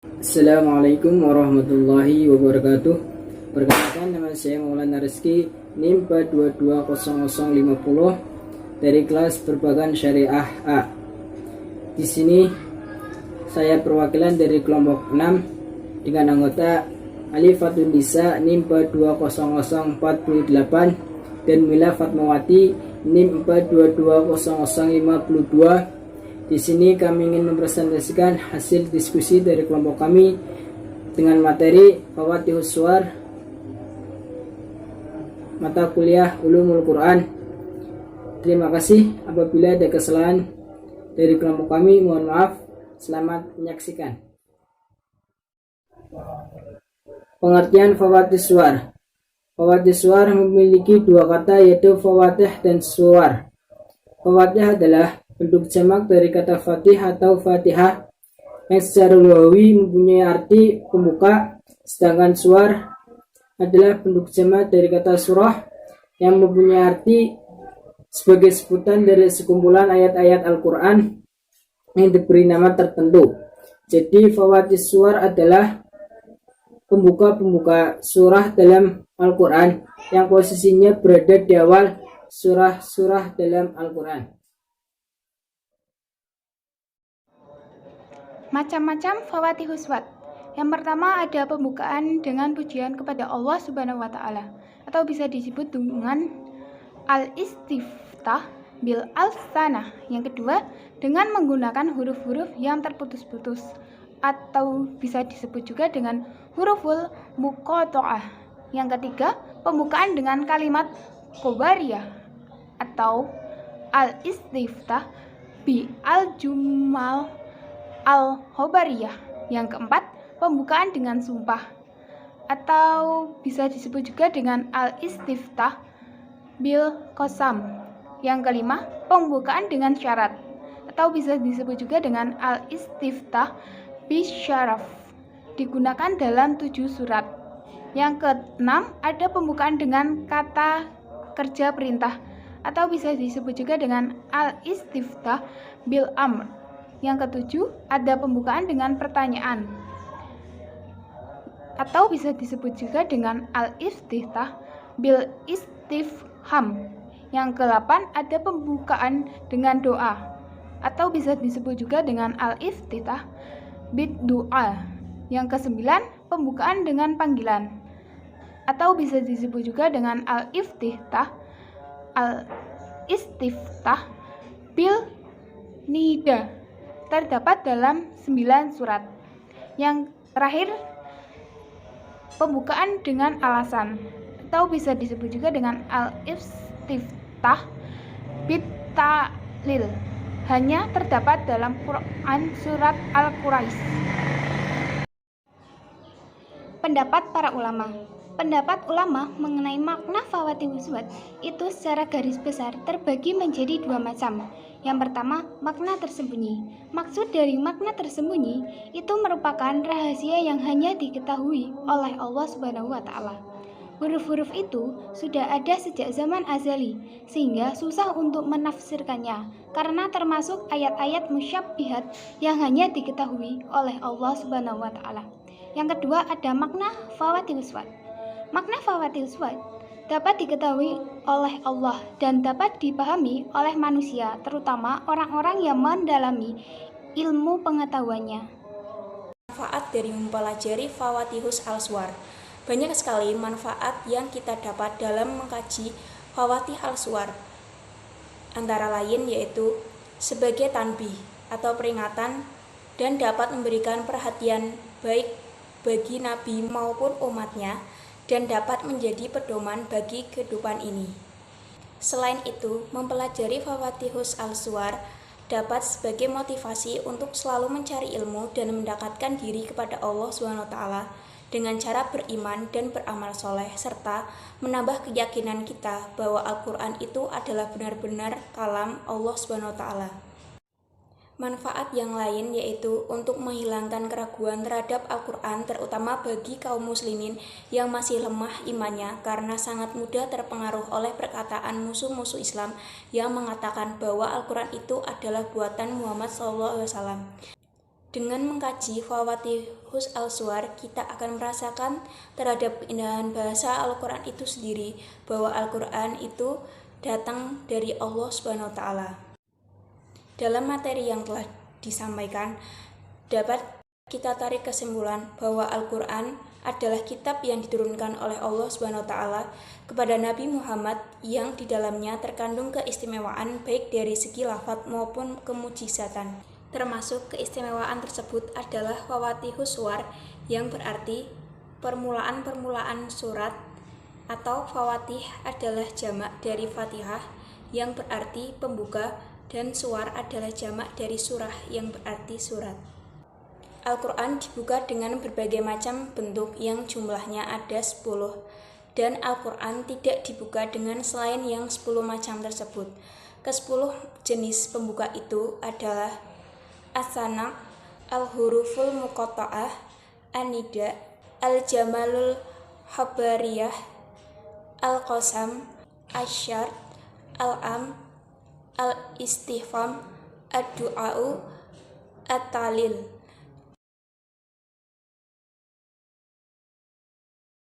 Assalamualaikum warahmatullahi wabarakatuh. Perkenalkan, nama saya Maulana Rizky, NIM 4220050 dari kelas Perbankan Syariah A. Di sini saya perwakilan dari kelompok 6 dengan anggota Alifatun Nisa NIM 4200048 dan Mila Fatmawati NIM 4220052. Di sini kami ingin mempresentasikan hasil diskusi dari kelompok kami dengan materi Fawatihus Suwar mata kuliah Ulumul Quran. Terima kasih. Apabila ada kesalahan dari kelompok kami, mohon maaf. Selamat menyaksikan. Pengertian Fawatihus Suwar. Fawatihus Suwar memiliki dua kata, yaitu fawatih dan suwar. Fawatih adalah bentuk jamak dari kata fatih atau fatihah yang secara lughawi mempunyai arti pembuka, sedangkan suwar adalah bentuk jamak dari kata surah yang mempunyai arti sebagai sebutan dari sekumpulan ayat-ayat Al-Quran yang diberi nama tertentu. Jadi fawatihus suwar adalah pembuka-pembuka surah dalam Al-Quran yang posisinya berada di awal surah-surah dalam Al-Quran. Macam-macam fawatihus suwar. Yang pertama ada pembukaan dengan pujian kepada Allah Subhanahu wa taala atau bisa disebut dengan al-istiftah bil al-sanah. Yang kedua dengan menggunakan huruf-huruf yang terputus-putus atau bisa disebut juga dengan huruful muqatta'ah. Yang ketiga pembukaan dengan kalimat khobariyah atau al-istiftah bi al-jumal al-khobariyah. Yang keempat, pembukaan dengan sumpah atau bisa disebut juga dengan al-istiftah bil qasam. Yang kelima, pembukaan dengan syarat atau bisa disebut juga dengan al-istiftah bis syaraf, digunakan dalam 7 surat. Yang keenam, ada pembukaan dengan kata kerja perintah atau bisa disebut juga dengan al-istiftah bil amr. Yang ketujuh, ada pembukaan dengan pertanyaan atau bisa disebut juga dengan al-istiftah bil istifham. Yang ke-8, ada pembukaan dengan doa atau bisa disebut juga dengan al-istiftah bid doa. Yang ke-9, pembukaan dengan panggilan atau bisa disebut juga dengan al-istiftah bil nida, terdapat dalam 9 surat. Yang terakhir, pembukaan dengan alasan atau bisa disebut juga dengan al-istiftah bit ta'lil, hanya terdapat dalam Quran surat Al-Quraisy. Pendapat para ulama. Pendapat ulama mengenai makna fawatihus suwar itu secara garis besar terbagi menjadi dua macam. Yang pertama, makna tersembunyi. Maksud dari makna tersembunyi itu merupakan rahasia yang hanya diketahui oleh Allah Subhanahu wa taala. Huruf-huruf itu sudah ada sejak zaman azali, sehingga susah untuk menafsirkannya karena termasuk ayat-ayat musyabbihat yang hanya diketahui oleh Allah Subhanahu wa taala. Yang kedua, ada makna fawatihus suwar. Makna fawatihus suwar dapat diketahui oleh Allah dan dapat dipahami oleh manusia, terutama orang-orang yang mendalami ilmu pengetahuannya. Manfaat dari mempelajari Fawatihus al-Suwar. Banyak sekali manfaat yang kita dapat dalam mengkaji Fawatih al-Suwar. Antara lain yaitu sebagai tanbih atau peringatan dan dapat memberikan perhatian baik bagi Nabi maupun umatnya dan dapat menjadi pedoman bagi kehidupan ini. Selain itu, mempelajari Fawatihus al-Suwar dapat sebagai motivasi untuk selalu mencari ilmu dan mendekatkan diri kepada Allah SWT dengan cara beriman dan beramal soleh, serta menambah keyakinan kita bahwa Al-Quran itu adalah benar-benar kalam Allah SWT. Manfaat yang lain yaitu untuk menghilangkan keraguan terhadap Al-Quran, terutama bagi kaum muslimin yang masih lemah imannya karena sangat mudah terpengaruh oleh perkataan musuh-musuh Islam yang mengatakan bahwa Al-Quran itu adalah buatan Muhammad SAW. Dengan mengkaji Fawatihus Al-Suwar, kita akan merasakan terhadap keindahan bahasa Al-Quran itu sendiri, bahwa Al-Quran itu datang dari Allah Subhanahu wa Ta'ala. Dalam materi yang telah disampaikan, dapat kita tarik kesimpulan bahwa Al-Quran adalah kitab yang diturunkan oleh Allah Subhanahu wa Ta'ala kepada Nabi Muhammad, yang di dalamnya terkandung keistimewaan baik dari segi lafadz maupun kemujizatan. Termasuk keistimewaan tersebut adalah Fawatihus Suwar, yang berarti permulaan-permulaan surat, atau Fawatih adalah jamak dari Fatihah yang berarti pembuka, dan Suwar adalah jamak dari surah yang berarti surat. Al-Quran dibuka dengan berbagai macam bentuk yang jumlahnya ada 10, dan Al-Quran tidak dibuka dengan selain yang 10 macam tersebut. Ke-10 jenis pembuka itu adalah As-Sana, Al-Huruful Muqatta'ah, An-Nida, Al-Jamalul Habariyah, Al-Qasam, Asy-Syart, Al-Am, Al-Istifham, Ad-Du'a'u, At-Talil.